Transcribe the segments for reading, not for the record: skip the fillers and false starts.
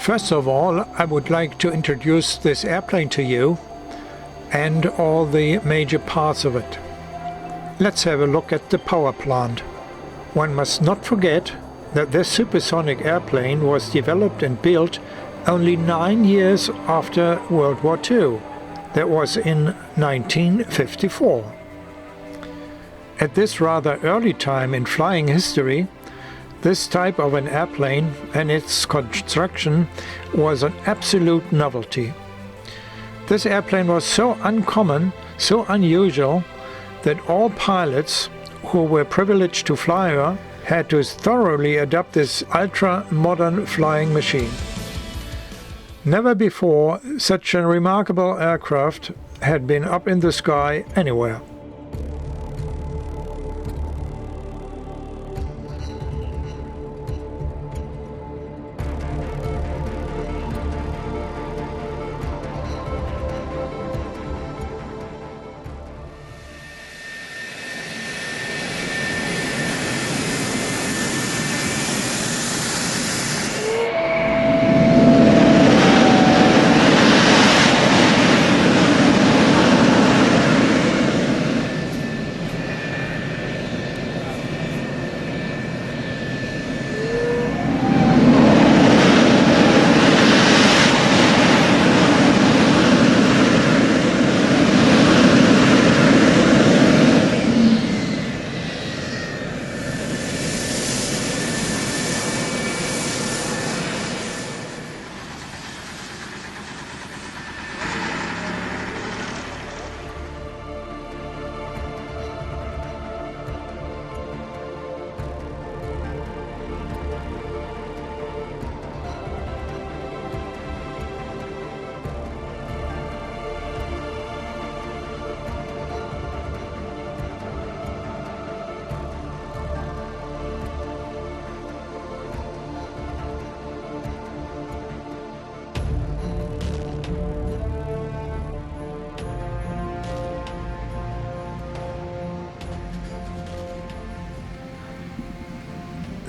First of all, I would like to introduce this airplane to you and all the major parts of it. Let's have a look at the power plant. One must not forget that this supersonic airplane was developed and built only 9 years after World War II. That was in 1954. At this rather early time in flying history, this type of an airplane and its construction was an absolute novelty. This airplane was so uncommon, so unusual, that all pilots who were privileged to fly her had to thoroughly adapt this ultra-modern flying machine. Never before such a remarkable aircraft had been up in the sky anywhere.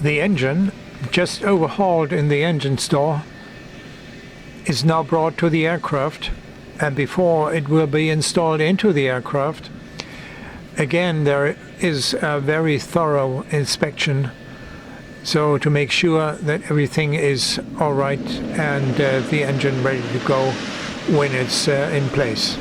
The engine, just overhauled in the engine store, is now brought to the aircraft, and before it will be installed into the aircraft, again there is a very thorough inspection, so to make sure that everything is all right and the engine ready to go when it's in place.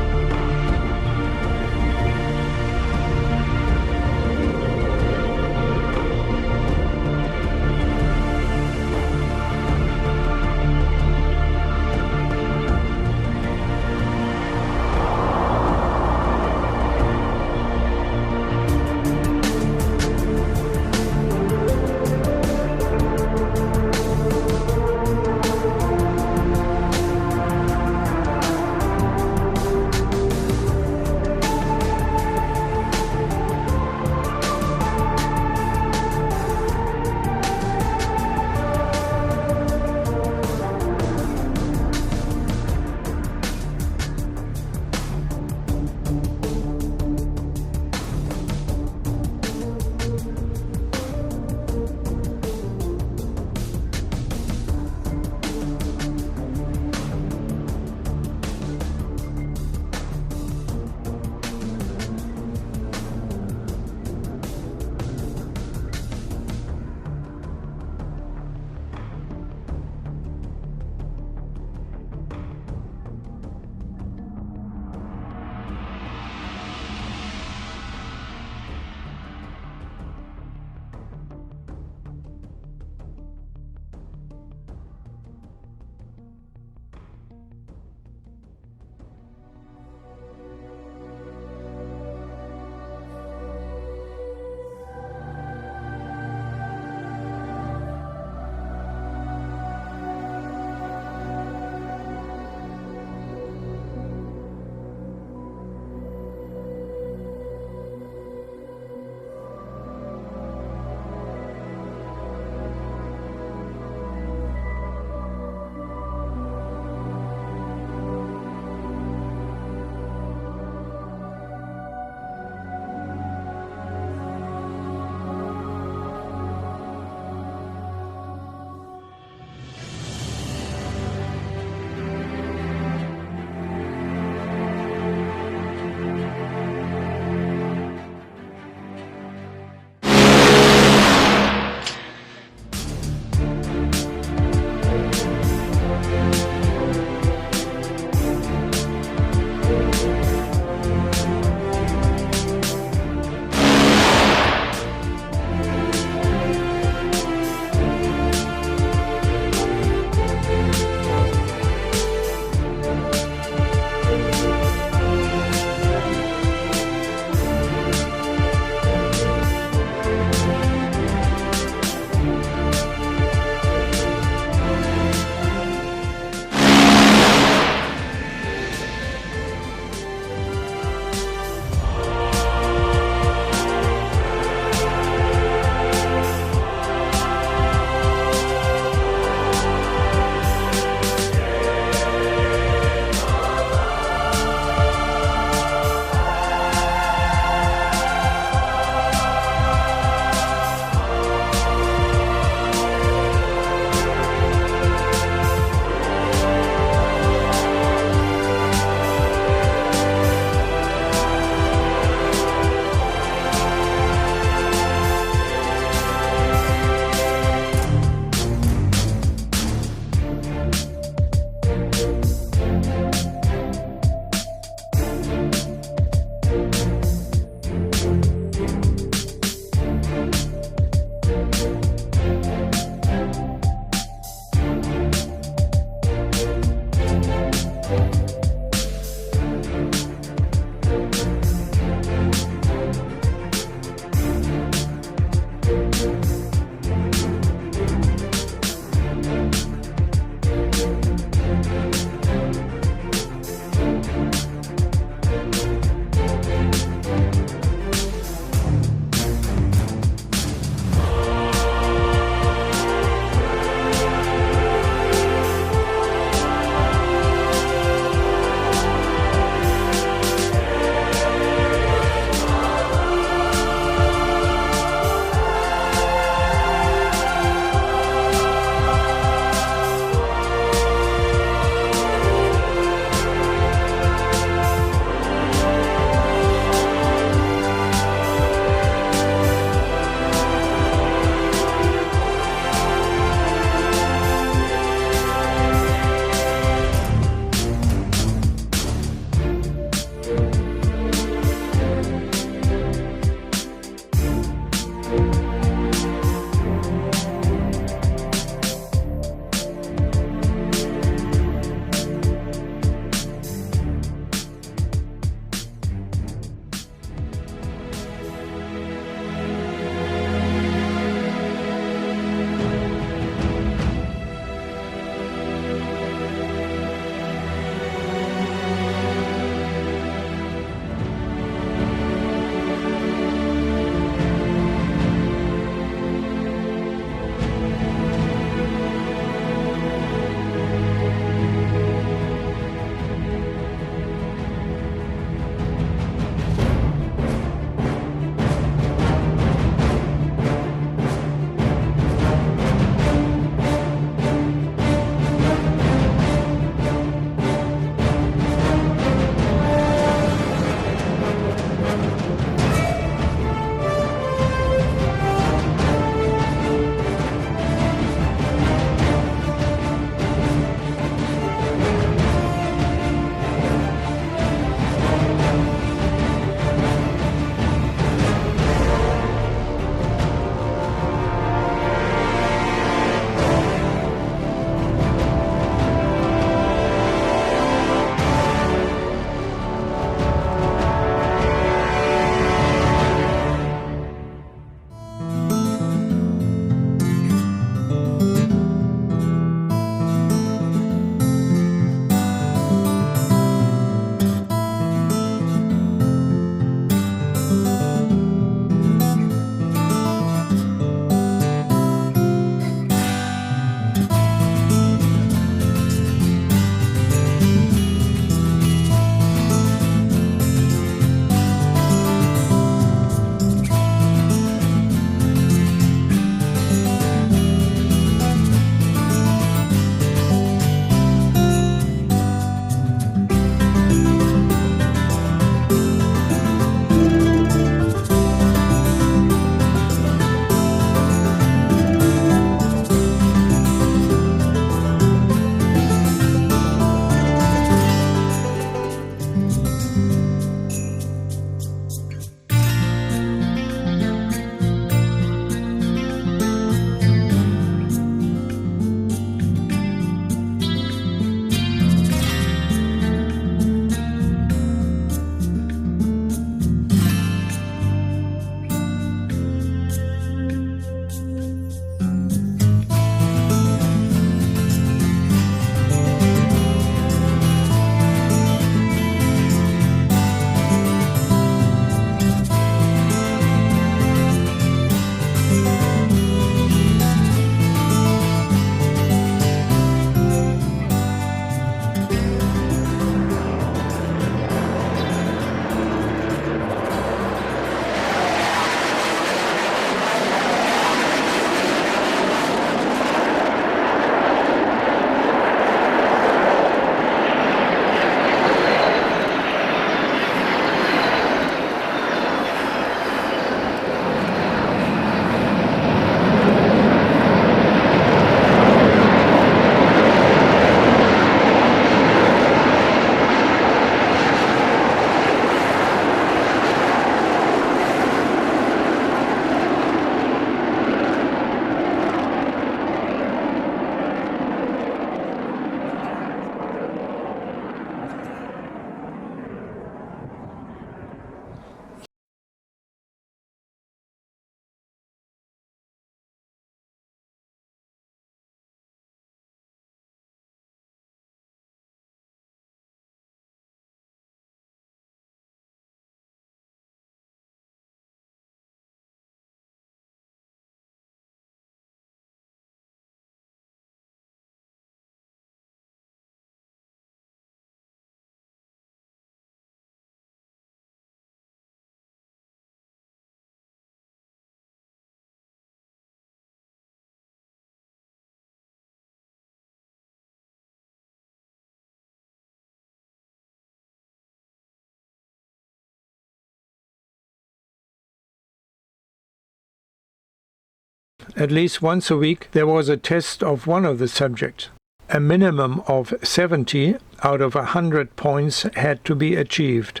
at least once a week, there was a test of one of the subjects. A minimum of 70 out of 100 points had to be achieved.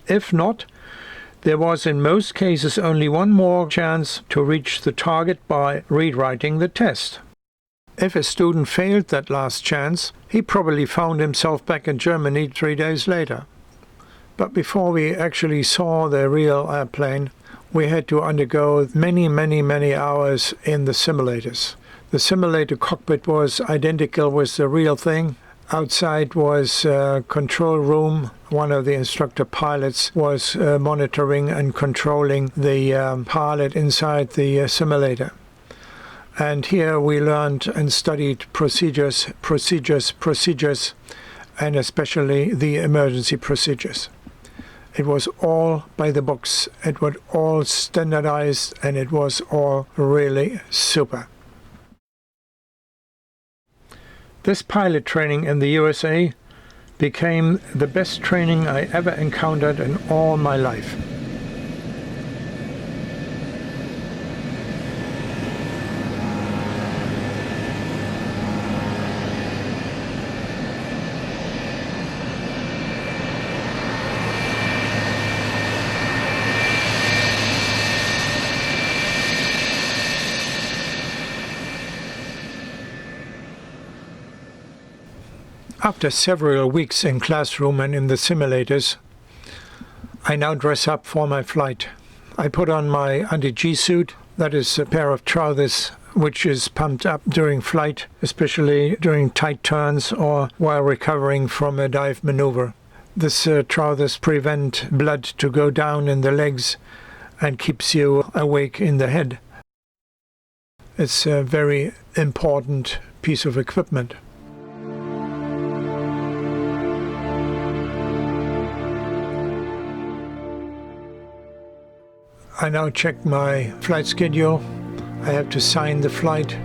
If not, there was in most cases only one more chance to reach the target by rewriting the test. If a student failed that last chance, he probably found himself back in Germany 3 days later. But before we actually saw the real airplane, we had to undergo many hours in the simulators. The simulator cockpit was identical with the real thing. Outside was a control room. One of the instructor pilots was monitoring and controlling the pilot inside the simulator. And here we learned and studied procedures, and especially the emergency procedures. It was all by the books. It was all standardized, and it was all really super. This pilot training in the USA became the best training I ever encountered in all my life. After several weeks in classroom and in the simulators, I now dress up for my flight. I put on my anti-G suit, that is a pair of trousers which is pumped up during flight, especially during tight turns or while recovering from a dive maneuver. This trousers prevent blood to go down in the legs and keeps you awake in the head. It's a very important piece of equipment. I now check my flight schedule. I have to sign the flight.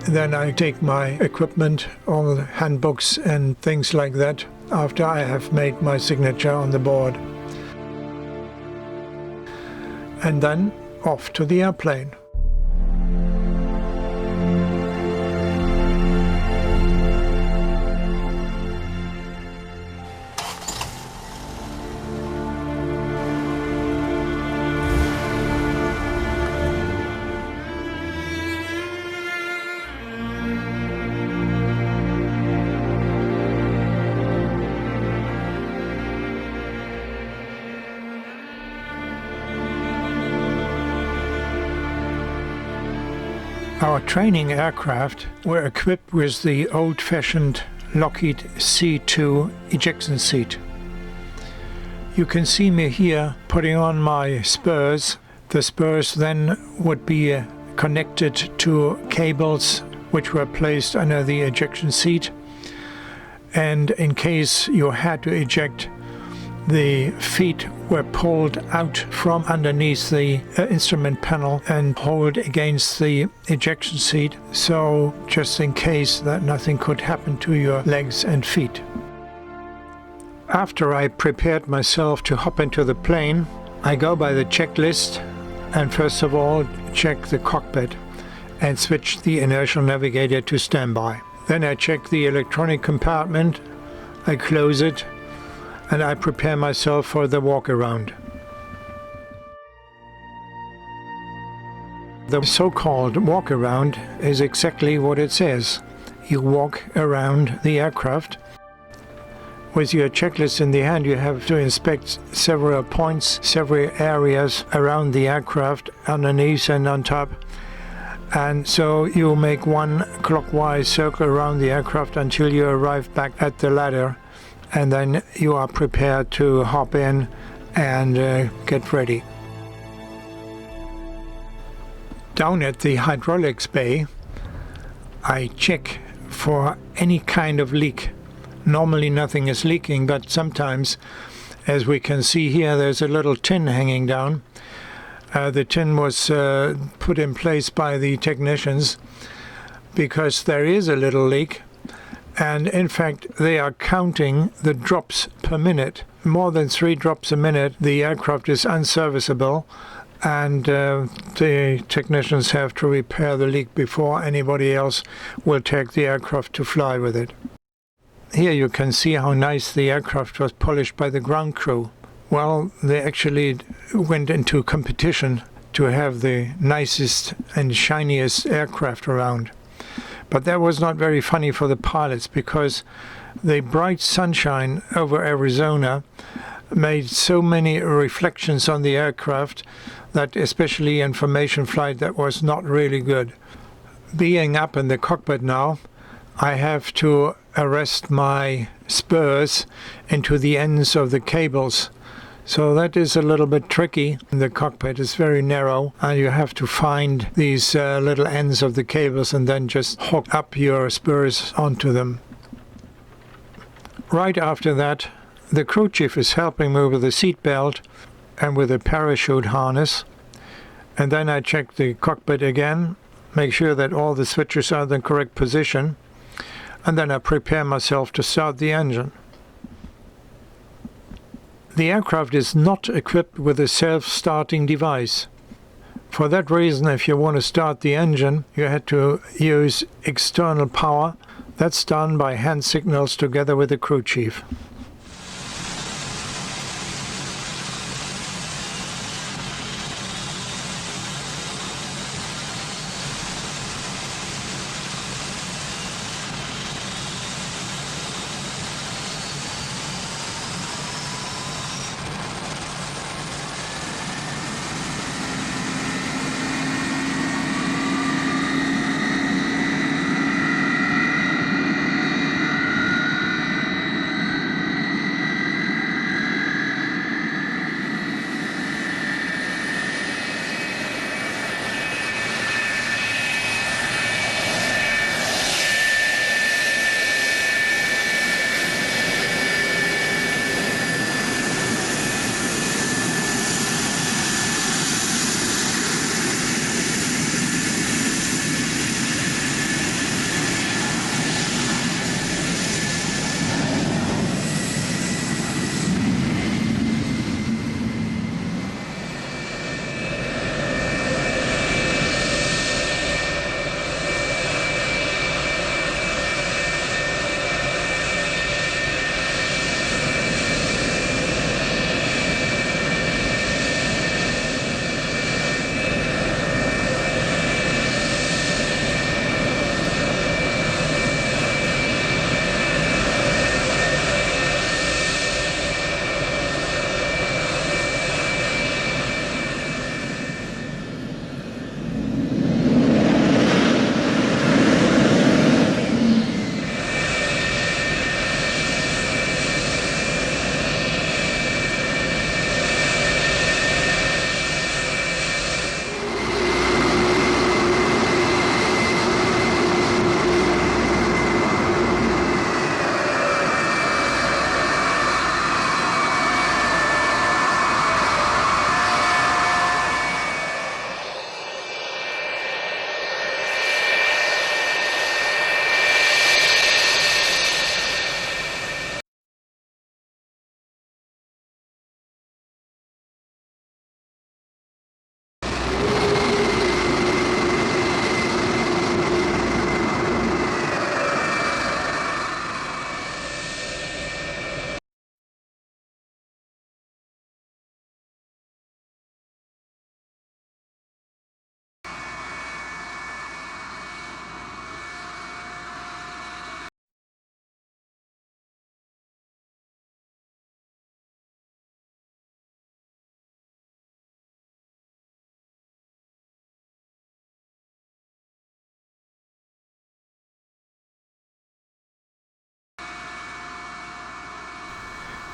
Then I take my equipment, all the handbooks and things like that, after I have made my signature on the board. And then off to the airplane. Our training aircraft were equipped with the old-fashioned Lockheed C2 ejection seat. You can see me here putting on my spurs. The spurs then would be connected to cables which were placed under the ejection seat, and in case you had to eject, the feet were pulled out from underneath the instrument panel and hold against the ejection seat, so just in case that nothing could happen to your legs and feet. After I prepared myself to hop into the plane, I go by the checklist and first of all check the cockpit and switch the inertial navigator to standby. Then I check the electronic compartment, I close it, and I prepare myself for the walk around. The so-called walk around is exactly what it says. You walk around the aircraft. With your checklist in the hand, you have to inspect several points, several areas around the aircraft, underneath and on top. And so you make one clockwise circle around the aircraft until you arrive back at the ladder. And then you are prepared to hop in and get ready. Down at the hydraulics bay, I check for any kind of leak. Normally nothing is leaking, but sometimes, as we can see here, there's a little tin hanging down. The tin was put in place by the technicians because there is a little leak. And in fact, they are counting the drops per minute. More than 3 drops a minute, the aircraft is unserviceable, and the technicians have to repair the leak before anybody else will take the aircraft to fly with it. Here you can see how nice the aircraft was polished by the ground crew. Well, they actually went into competition to have the nicest and shiniest aircraft around. But that was not very funny for the pilots, because the bright sunshine over Arizona made so many reflections on the aircraft that, especially in formation flight, that was not really good. Being up in the cockpit now, I have to arrest my spurs into the ends of the cables. So that is a little bit tricky. The cockpit is very narrow, and you have to find these little ends of the cables and then just hook up your spurs onto them. Right after that, the crew chief is helping me with the seat belt and with a parachute harness. And then I check the cockpit again, make sure that all the switches are in the correct position, and then I prepare myself to start the engine. The aircraft is not equipped with a self-starting device. For that reason, if you want to start the engine, you had to use external power. That's done by hand signals together with the crew chief.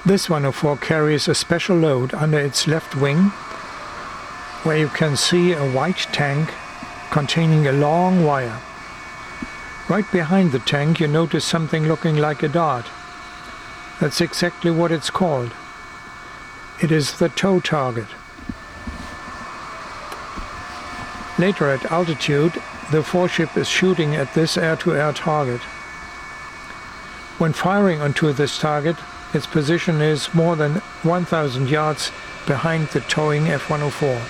This 104 carries a special load under its left wing, where you can see a white tank containing a long wire. Right behind the tank you notice something looking like a dart. That's exactly what it's called. It is the tow target. Later at altitude, the warship is shooting at this air-to-air target. When firing onto this target, its position is more than 1,000 yards behind the towing F-104.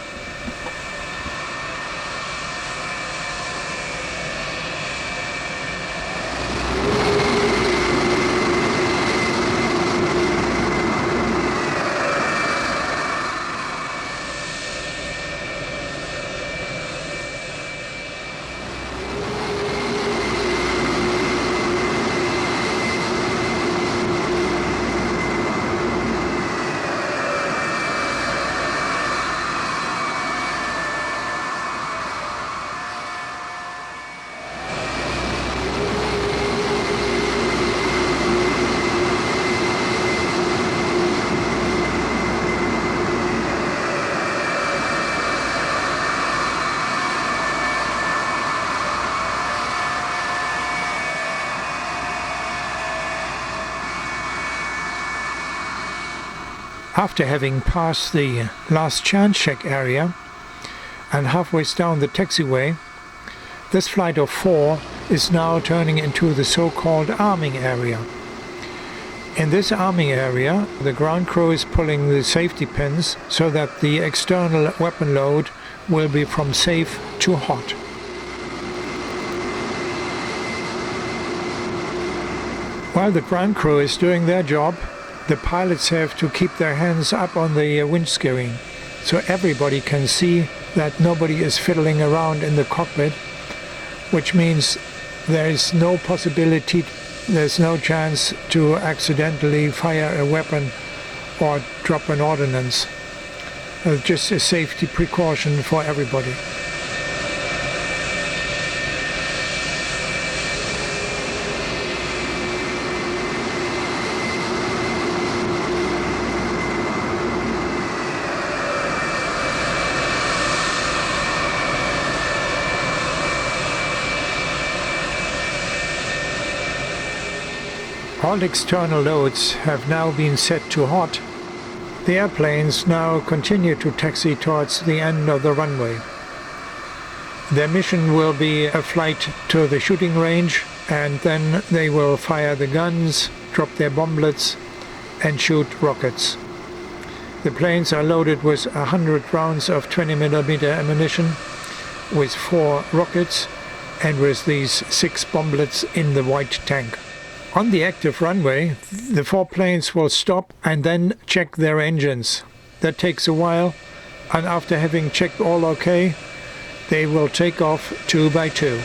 After having passed the last chance check area and halfway down the taxiway, this flight of 4 is now turning into the so-called arming area. In this arming area, the ground crew is pulling the safety pins so that the external weapon load will be from safe to hot. While the ground crew is doing their job, the pilots have to keep their hands up on the windscreen so everybody can see that nobody is fiddling around in the cockpit, which means there is no possibility, there's no chance to accidentally fire a weapon or drop an ordnance. Just a safety precaution for everybody. All external loads have now been set to hot. The airplanes now continue to taxi towards the end of the runway. Their mission will be a flight to the shooting range, and then they will fire the guns, drop their bomblets and shoot rockets. The planes are loaded with 100 rounds of 20mm ammunition, with 4 rockets and with these 6 bomblets in the white tank. On the active runway, the 4 planes will stop and then check their engines. That takes a while, and after having checked all okay, they will take off 2 by 2.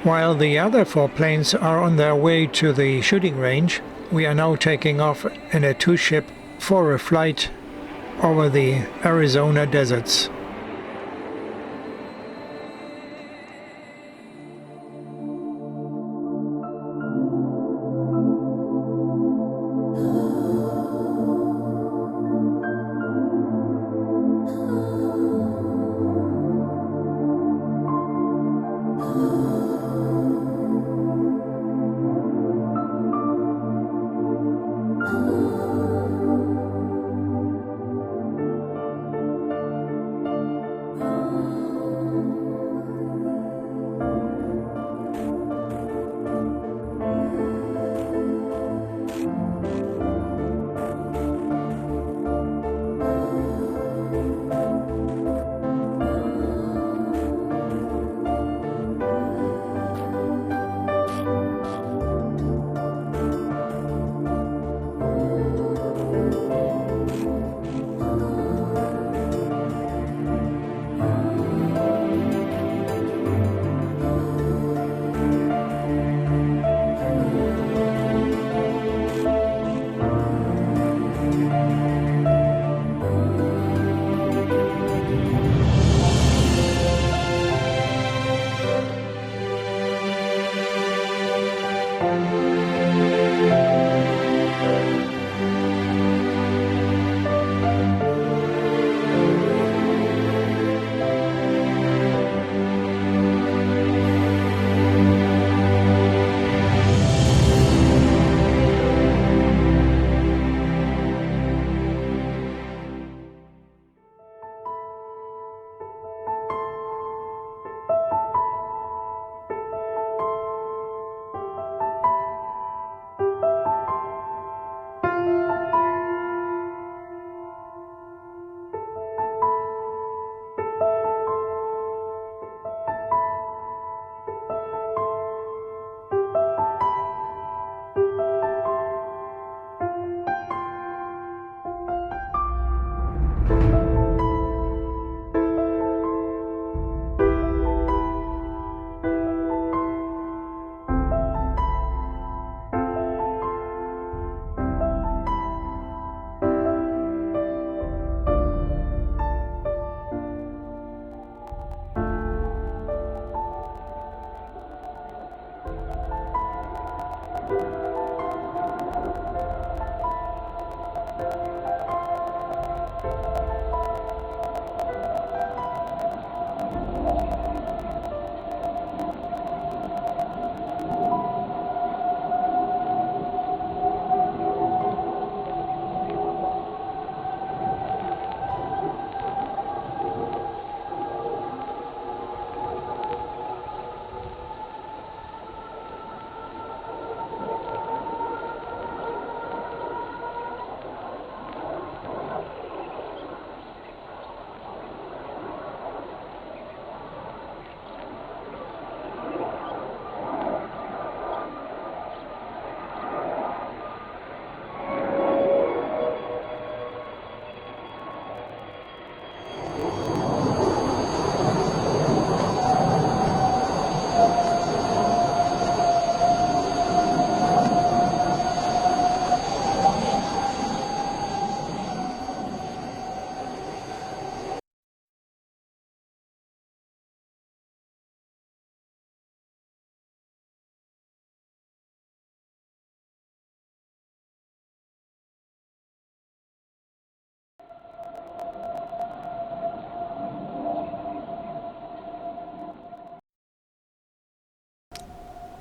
While the other 4 planes are on their way to the shooting range, we are now taking off in a 2-ship for a flight over the Arizona deserts.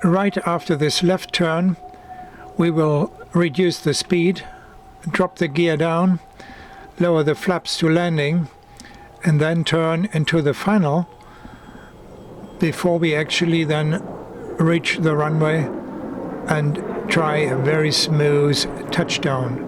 right after this left turn, we will reduce the speed, drop the gear down, lower the flaps to landing, and then turn into the final before we actually then reach the runway and try a very smooth touchdown.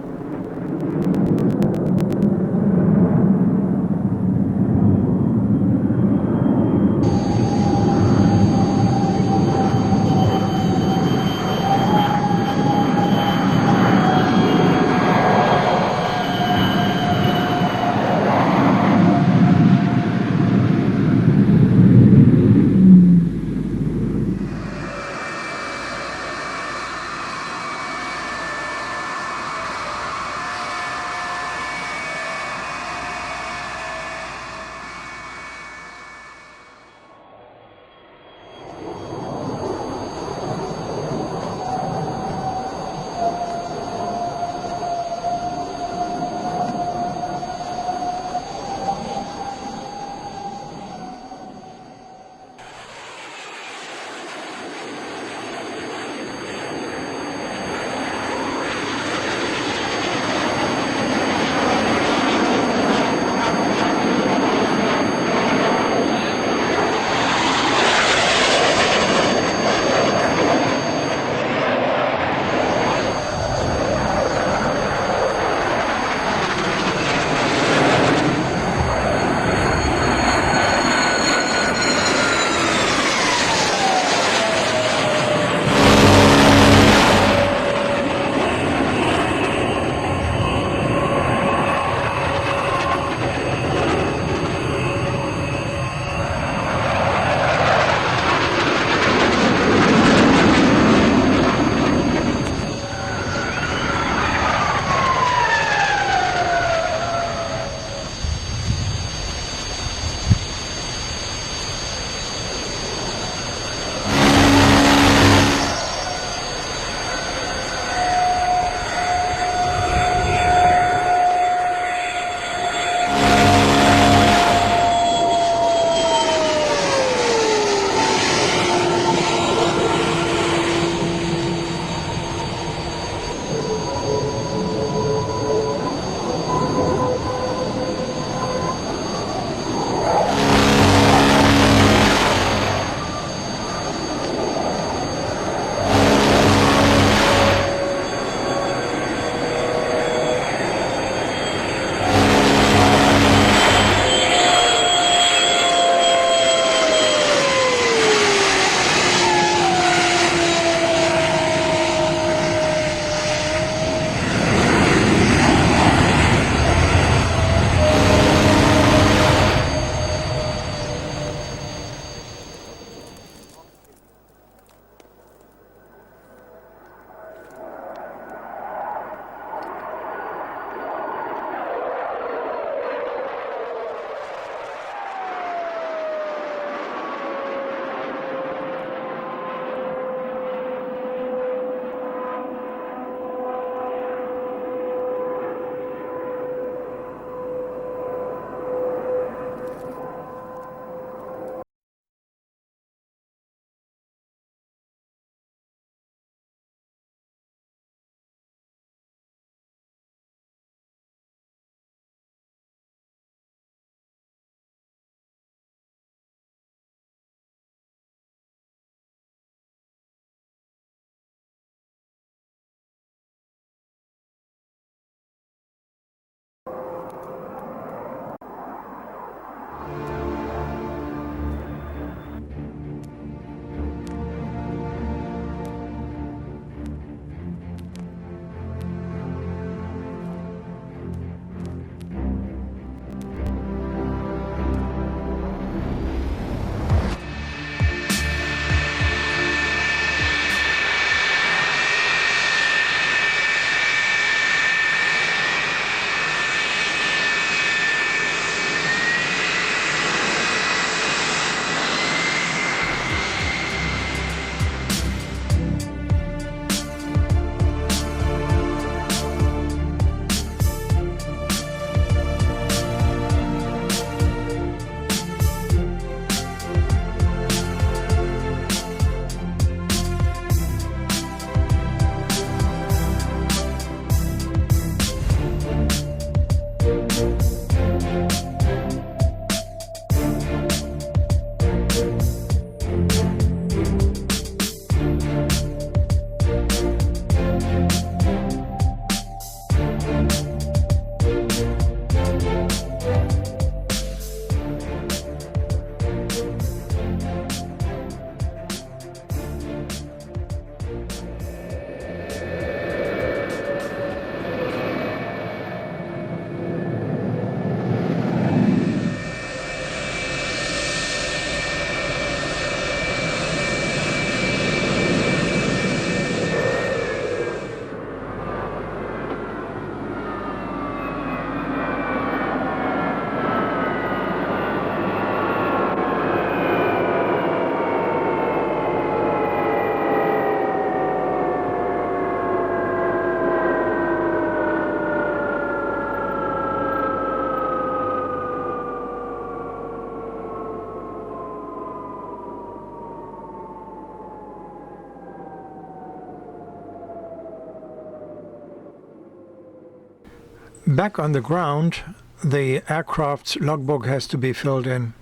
Back on the ground, the aircraft's logbook has to be filled in.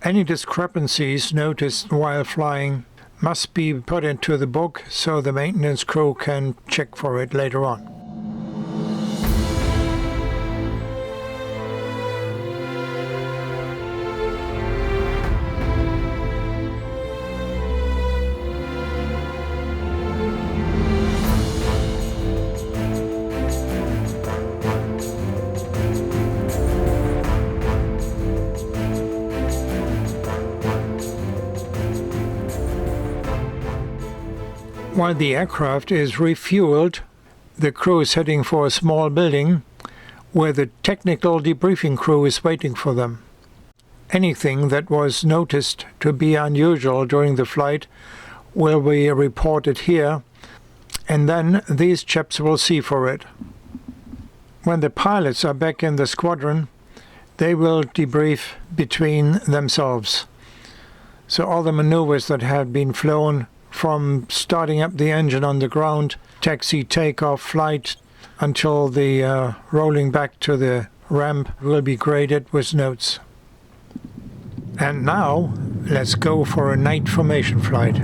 Any discrepancies noticed while flying must be put into the book so the maintenance crew can check for it later on. While the aircraft is refueled, the crew is heading for a small building where the technical debriefing crew is waiting for them. Anything that was noticed to be unusual during the flight will be reported here, and then these chaps will see for it. When the pilots are back in the squadron, they will debrief between themselves. So all the maneuvers that had been flown, from starting up the engine on the ground, taxi, takeoff, flight, until the rolling back to the ramp, will be graded with notes. And now, let's go for a night formation flight.